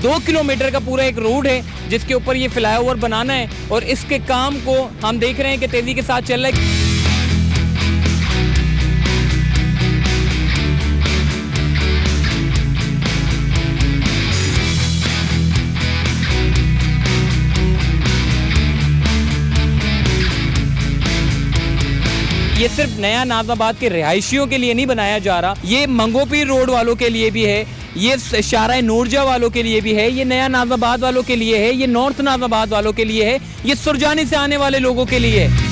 2 kilometre का पूरा एक रोड है जिसके ऊपर ये फ्लाईओवर बनाना है और इसके काम को हम देख रहे हैं कि तेजी के साथ चल रहा है। ये सिर्फ नया नाज़िमाबाद के रिहायशियों के लिए नहीं बनाया जा रहा, ये मंगोपीर रोड वालों के लिए भी है, ये शारा नूरजा वालों के लिए भी है, ये नया नाज़िमाबाद वालों के लिए है, ये नॉर्थ नाज़िमाबाद वालों के लिए है, ये सुरजानी से आने वाले लोगों के लिए है।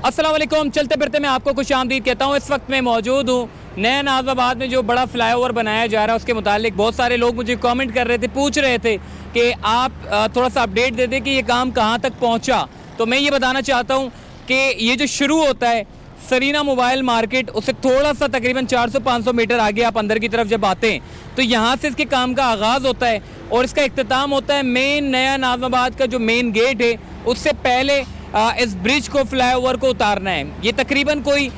अस्सलाम वालेकुम, चलते फिरते मैं आपको खुश आमदीद कहता हूँ। इस वक्त मैं मौजूद हूँ नया नाज़िमाबाद में जो बड़ा फ्लाईओवर बनाया जा रहा है उसके मुतालिक बहुत सारे लोग मुझे कमेंट कर रहे थे, पूछ रहे थे कि आप थोड़ा सा अपडेट दे दें कि ये काम कहाँ तक पहुँचा। तो मैं ये बताना चाहता हूँ कि ये जो शुरू होता है सरीना मोबाइल मार्केट, उससे थोड़ा सा तकरीबन 400-500 मीटर आगे आप अंदर की तरफ जब आते हैं तो यहाँ से इसके काम का आगाज़ होता है और इसका इख्तिताम होता है मेन नया नाज़िमाबाद का जो मेन गेट है उससे पहले इस ब्रिज को फ्लाईओवर को उतारना है। ये तकरीबन कोई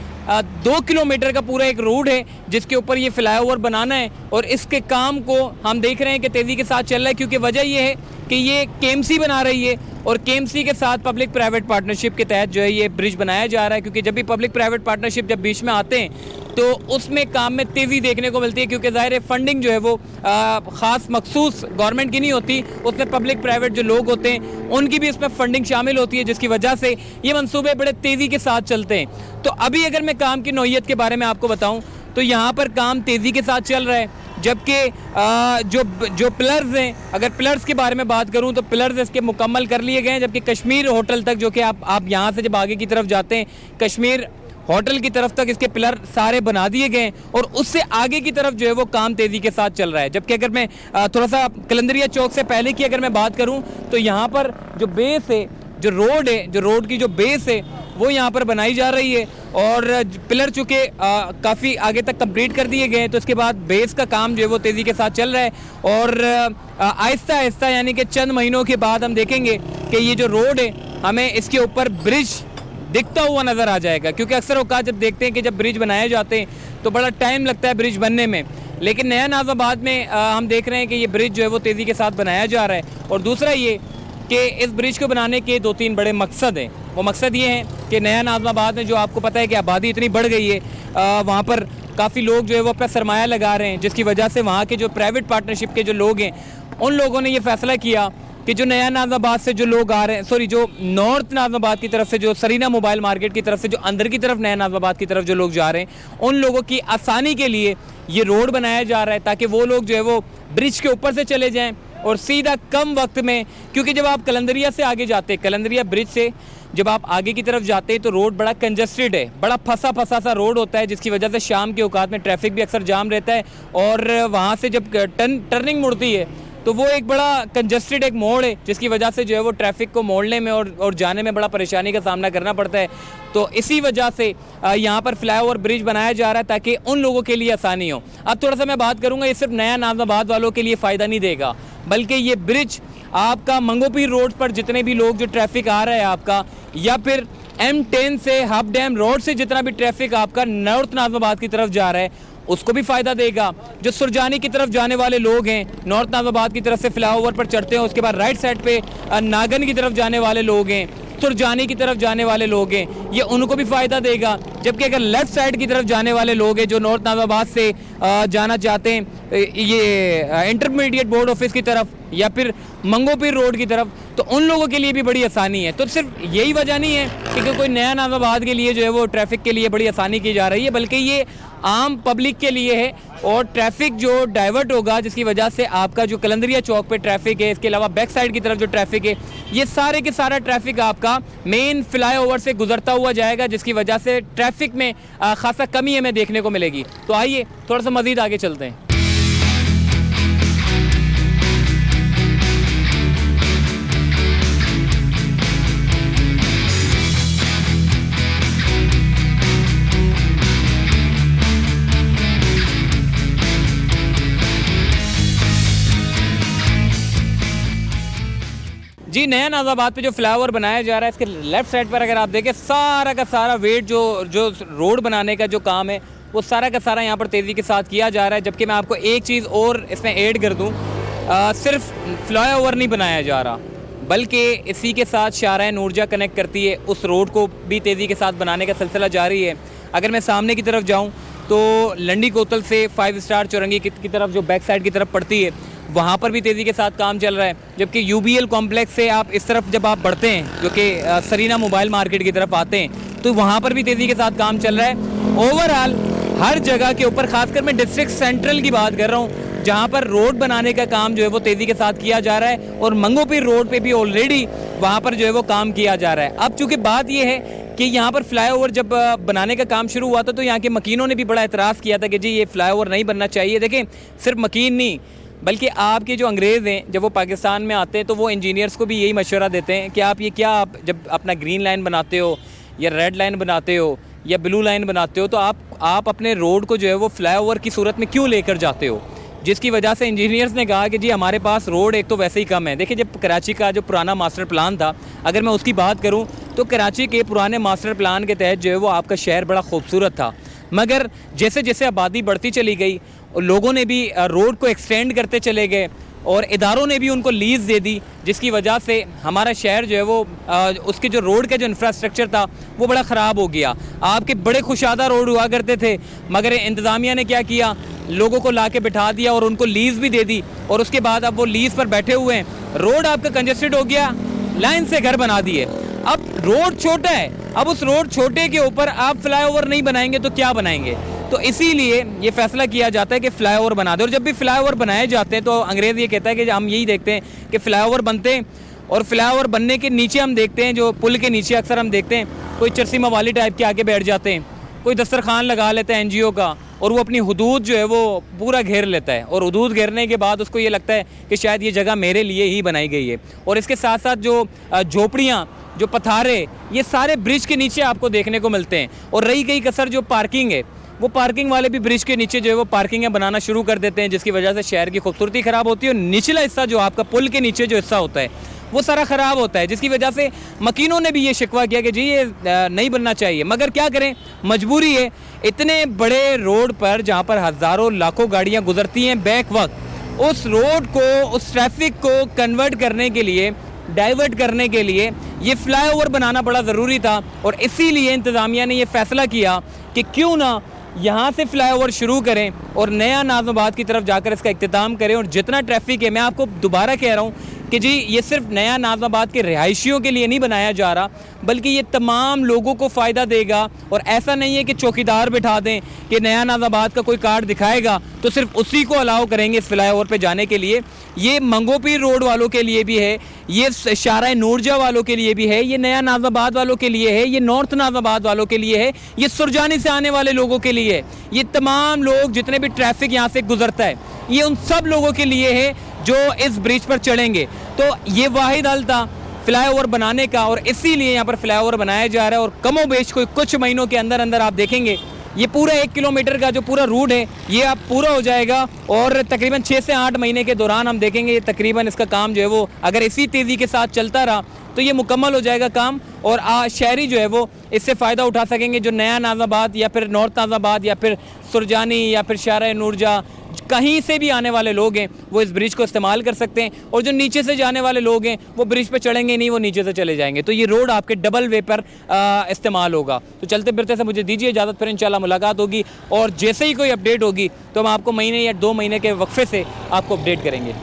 2 किलोमीटर का पूरा एक रोड है जिसके ऊपर ये फ्लाईओवर बनाना है और इसके काम को हम देख रहे हैं कि तेज़ी के साथ चल रहा है, क्योंकि वजह ये है कि ये केएमसी बना रही है और केएमसी के साथ पब्लिक प्राइवेट पार्टनरशिप के तहत जो है ये ब्रिज बनाया जा रहा है। क्योंकि जब भी पब्लिक प्राइवेट पार्टनरशिप जब बीच में आते हैं तो उसमें काम में तेज़ी देखने को मिलती है, क्योंकि ज़ाहिर है फंडिंग जो है वो ख़ास मखसूस गवर्नमेंट की नहीं होती, उसमें पब्लिक प्राइवेट जो लोग होते हैं उनकी भी इसमें फंडिंग शामिल होती है, जिसकी वजह से ये मंसूबे बड़े तेज़ी के साथ चलते हैं। तो अभी अगर मैं काम की नौइयत के बारे में आपको बताऊँ तो यहाँ पर काम तेज़ी के साथ चल रहा है, जबकि जो पिलर्स हैं, अगर पिलर्स के बारे में बात करूं तो पिलर्स इसके मुकम्मल कर लिए गए हैं, जबकि कश्मीर होटल तक जो कि आप यहां से जब आगे की तरफ जाते हैं कश्मीर होटल की तरफ तक इसके पिलर सारे बना दिए गए हैं और उससे आगे की तरफ जो है वो काम तेज़ी के साथ चल रहा है। जबकि अगर मैं थोड़ा सा कलंदरिया चौक से पहले की अगर मैं बात करूँ तो यहाँ पर जो बेस है, जो रोड है, जो रोड की जो बेस है वो यहाँ पर बनाई जा रही है और पिलर चूँकि काफ़ी आगे तक कंप्लीट कर दिए गए हैं तो इसके बाद बेस का काम जो है वो तेज़ी के साथ चल रहा है और आहिस्ता आहिस्ता यानी कि चंद महीनों के बाद हम देखेंगे कि ये जो रोड है हमें इसके ऊपर ब्रिज दिखता हुआ नज़र आ जाएगा। क्योंकि अक्सर औकात जब देखते हैं कि जब ब्रिज बनाए जाते हैं तो बड़ा टाइम लगता है ब्रिज बनने में, लेकिन नया नाज़िमाबाद में हम देख रहे हैं कि ये ब्रिज जो है वो तेज़ी के साथ बनाया जा रहा है। और दूसरा ये कि इस ब्रिज को बनाने के 2-3 बड़े मकसद हैं। वो मकसद ये हैं कि नया नाज़िमाबाद में जो आपको पता है कि आबादी इतनी बढ़ गई है, वहाँ पर काफ़ी लोग जो है वो अपना सरमाया लगा रहे हैं, जिसकी वजह से वहाँ के जो प्राइवेट पार्टनरशिप के जो लोग हैं उन लोगों ने ये फ़ैसला किया कि जो नया नाज़िमाबाद से जो लोग आ रहे हैं, जो नॉर्थ नाज़िमाबाद की तरफ से, जो सरीना मोबाइल मार्केट की तरफ से, जो अंदर की तरफ नया नाज़िमाबाद की तरफ जो लोग जा रहे हैं उन लोगों की आसानी के लिए ये रोड बनाया जा रहा है ताकि वो लोग जो है वो ब्रिज के ऊपर से चले जाएँ और सीधा कम वक्त में। क्योंकि जब आप कलंदरिया से आगे जाते हैं, कलंदरिया ब्रिज से जब आप आगे की तरफ जाते हैं तो रोड बड़ा कंजस्टेड है, बड़ा फंसा सा रोड होता है, जिसकी वजह से शाम के औकात में ट्रैफिक भी अक्सर जाम रहता है और वहाँ से जब टर्निंग मुड़ती है तो वो एक बड़ा कंजस्टेड एक मोड़ है, जिसकी वजह से जो है वो ट्रैफिक को मोड़ने में और जाने में बड़ा परेशानी का सामना करना पड़ता है। तो इसी वजह से यहाँ पर फ्लाईओवर ब्रिज बनाया जा रहा है ताकि उन लोगों के लिए आसानी हो। अब थोड़ा सा मैं बात करूँगा, ये सिर्फ नया नाज़िमाबाद वालों के लिए फ़ायदा नहीं देगा, बल्कि ये ब्रिज आपका मंगोपीर रोड पर जितने भी लोग जो ट्रैफिक आ रहा है आपका, या फिर M10 से हब डैम रोड से जितना भी ट्रैफिक आपका नॉर्थ नाज़िमाबाद की तरफ जा रहा है उसको भी फ़ायदा देगा। जो सुरजानी की तरफ जाने वाले लोग हैं, नॉर्थ नाज़िमाबाद की तरफ से फ्लाईओवर पर चढ़ते हैं, उसके बाद राइट साइड पे नागन की तरफ जाने वाले लोग हैं, सुरजानी की तरफ जाने वाले लोग हैं, ये उनको भी फ़ायदा देगा। जबकि अगर लेफ़्ट साइड की तरफ जाने वाले लोग हैं जो नॉर्थ नाज़िमाबाद से जाना चाहते हैं ये इंटरमीडिएट बोर्ड ऑफिस की तरफ या फिर मंगोपीर रोड की तरफ, तो उन लोगों के लिए भी बड़ी आसानी है। तो सिर्फ यही वजह नहीं है कि कोई नया नाज़िमाबाद के लिए जो है वो ट्रैफिक के लिए बड़ी आसानी की जा रही है, बल्कि ये आम पब्लिक के लिए है और ट्रैफिक जो डाइवर्ट होगा जिसकी वजह से आपका जो कलंदरिया चौक पे ट्रैफिक है, इसके अलावा बैक साइड की तरफ जो ट्रैफिक है, ये सारे के सारा ट्रैफिक आपका मेन फ्लाईओवर से गुजरता हुआ जाएगा, जिसकी वजह से ट्रैफिक में खासा कमी हमें देखने को मिलेगी। तो आइए थोड़ा सा मज़ीद आगे चलते हैं। जी, नया नाज़ाबाद पे जो फ्लाईओवर बनाया जा रहा है, इसके लेफ़्ट साइड पर अगर आप देखें, सारा का सारा वेट जो जो रोड बनाने का जो काम है, वो सारा का सारा यहाँ पर तेज़ी के साथ किया जा रहा है। जबकि मैं आपको एक चीज़ और इसमें ऐड कर दूँ, सिर्फ फ्लाईओवर नहीं बनाया जा रहा, बल्कि इसी के साथ शाहराह नूरजहाँ कनेक्ट करती है, उस रोड को भी तेज़ी के साथ बनाने का सिलसिला जारी है। अगर मैं सामने की तरफ जाऊँ तो लंडी कोतल से 5 स्टार चौरंगी की तरफ जो बैक साइड की तरफ पड़ती है, वहाँ पर भी तेज़ी के साथ काम चल रहा है। जबकि यूबीएल कॉम्प्लेक्स से आप इस तरफ जब आप बढ़ते हैं, जो कि सरीना मोबाइल मार्केट की तरफ आते हैं, तो वहाँ पर भी तेज़ी के साथ काम चल रहा है। ओवरऑल हर जगह के ऊपर, खासकर मैं डिस्ट्रिक्ट सेंट्रल की बात कर रहा हूँ, जहाँ पर रोड बनाने का काम जो है वो तेज़ी के साथ किया जा रहा है। और मंगोपीर रोड पे भी ऑलरेडी वहाँ पर जो है वो काम किया जा रहा है। अब चूँकि बात ये है कि यहाँ पर फ्लाईओवर जब बनाने का काम शुरू हुआ था, तो यहाँ के मकीनों ने भी बड़ा एतराज़ किया था कि जी ये फ्लाईओवर नहीं बनना चाहिए। देखें, सिर्फ मकीन नहीं, बल्कि आपके जो अंग्रेज़ हैं, जब वो पाकिस्तान में आते हैं तो वो इंजीनियर्स को भी यही मशवरा देते हैं कि आप ये क्या, आप जब अपना ग्रीन लाइन बनाते हो या रेड लाइन बनाते हो या ब्लू लाइन बनाते हो, तो आप अपने रोड को जो है वो फ्लाईओवर की सूरत में क्यों लेकर जाते हो। जिसकी वजह से इंजीनियर्स ने कहा कि जी हमारे पास रोड एक तो वैसे ही कम है। देखिए, जब कराची का जो पुराना मास्टर प्लान था, अगर मैं उसकी बात करूं, तो कराची के पुराने मास्टर प्लान के तहत जो है वो आपका शहर बड़ा खूबसूरत था। मगर जैसे जैसे आबादी बढ़ती चली गई, लोगों ने भी रोड को एक्सटेंड करते चले गए और इदारों ने भी उनको लीज़ दे दी, जिसकी वजह से हमारा शहर जो है वो उसके जो रोड का जो इंफ्रास्ट्रक्चर था वो बड़ा ख़राब हो गया। आपके बड़े खुशादा रोड हुआ करते थे, मगर इंतज़ामिया ने क्या किया, लोगों को ला के बिठा दिया और उनको लीज़ भी दे दी, और उसके बाद अब वो लीज़ पर बैठे हुए हैं। रोड आपका कंजेस्टेड हो गया, लाइन से घर बना दिए। अब रोड छोटा है, अब उस रोड छोटे के ऊपर आप फ्लाईओवर नहीं बनाएंगे तो क्या बनाएंगे। तो इसीलिए ये फैसला किया जाता है कि फ्लाईओवर बना दे। और जब भी फ्लाईओवर बनाए जाते हैं तो अंग्रेज़ ये कहता है कि हम यही देखते हैं कि फ्लाईओवर बनते हैं, और फ्लाईओवर बनने के नीचे हम देखते हैं, जो पुल के नीचे अक्सर हम देखते हैं, कोई चरसी मवाली टाइप के आके बैठ जाते हैं, कोई दस्तरखान लगा लेता है एनजीओ का, और वो अपनी हुदूद जो है वो पूरा घेर लेता है। और हुदूद घेरने के बाद उसको ये लगता है कि शायद ये जगह मेरे लिए ही बनाई गई है। और इसके साथ साथ जो झोपड़ियाँ, जो पथारे, ये सारे ब्रिज के नीचे आपको देखने को मिलते हैं। और रही गई कसर जो पार्किंग है, वो पार्किंग वाले भी ब्रिज के नीचे जो है वो पार्किंगें बनाना शुरू कर देते हैं, जिसकी वजह से शहर की खूबसूरती ख़राब होती है। और निचला हिस्सा जो आपका पुल के नीचे जो हिस्सा होता है वो सारा ख़राब होता है, जिसकी वजह से मकीनों ने भी ये शिकवा किया कि जी ये नहीं बनना चाहिए। मगर क्या करें, मजबूरी है। इतने बड़े रोड पर जहाँ पर हज़ारों लाखों गाड़ियाँ गुजरती हैं बैक वक्त, उस रोड को, उस ट्रैफिक को कन्वर्ट करने के लिए, डाइवर्ट करने के लिए ये फ्लाईओवर बनाना बड़ा ज़रूरी था। और इसीलिए इंतज़ामिया ने ये फ़ैसला किया कि क्यों ना यहाँ से फ्लाईओवर शुरू करें और नया नाज़माबाद की तरफ जाकर इसका इख्तिताम करें। और जितना ट्रैफिक है, मैं आपको दोबारा कह रहा हूँ कि जी ये सिर्फ नया नाज़माबाद के रिहायशियों के लिए नहीं बनाया जा रहा, बल्कि ये तमाम लोगों को फ़ायदा देगा। और ऐसा नहीं है कि चौकीदार बिठा दें कि नया नाज़माबाद का कोई कार्ड दिखाएगा तो सिर्फ उसी को अलाउ करेंगे इस फ्लाईओवर पे जाने के लिए। ये मंगोपीर रोड वालों के लिए भी है, ये शाहराह नूरजहाँ वालों के लिए भी है, ये नया नाज़माबाद वालों के लिए है, ये नॉर्थ नाज़माबाद वालों के लिए है, ये सुरजानी से आने वाले लोगों के लिए है। ये तमाम लोग, जितने भी ट्रैफिक यहाँ से गुजरता है, ये उन सब लोगों के लिए है जो इस ब्रिज पर चढ़ेंगे। तो ये वाहिद हल था फ्लाईओवर बनाने का, और इसीलिए यहाँ पर फ्लाईओवर बनाया जा रहा है। और कमोबेश कोई कुछ महीनों के अंदर अंदर आप देखेंगे ये पूरा 1 किलोमीटर का जो पूरा रूट है ये अब पूरा हो जाएगा। और तकरीबन 6 से 8 महीने के दौरान हम देखेंगे ये तकरीबन इसका काम जो है वो, अगर इसी तेज़ी के साथ चलता रहा तो ये मुकम्मल हो जाएगा काम। और शहरी जो है वो इससे फ़ायदा उठा सकेंगे, जो नया नाज़ाबाद या फिर नॉर्थ नाज़ाबाद या फिर सुरजानी या फिर शाहराह नूरजहाँ कहीं से भी आने वाले लोग हैं वो इस ब्रिज को इस्तेमाल कर सकते हैं। और जो नीचे से जाने वाले लोग हैं वो ब्रिज पे चढ़ेंगे नहीं, वो नीचे से चले जाएंगे। तो ये रोड आपके डबल वे पर इस्तेमाल होगा। तो चलते फिरते से मुझे दीजिए इजाज़त, फिर इंशाल्लाह मुलाकात होगी। और जैसे ही कोई अपडेट होगी तो हम आपको महीने या 2 महीने के वक्फे से आपको अपडेट करेंगे।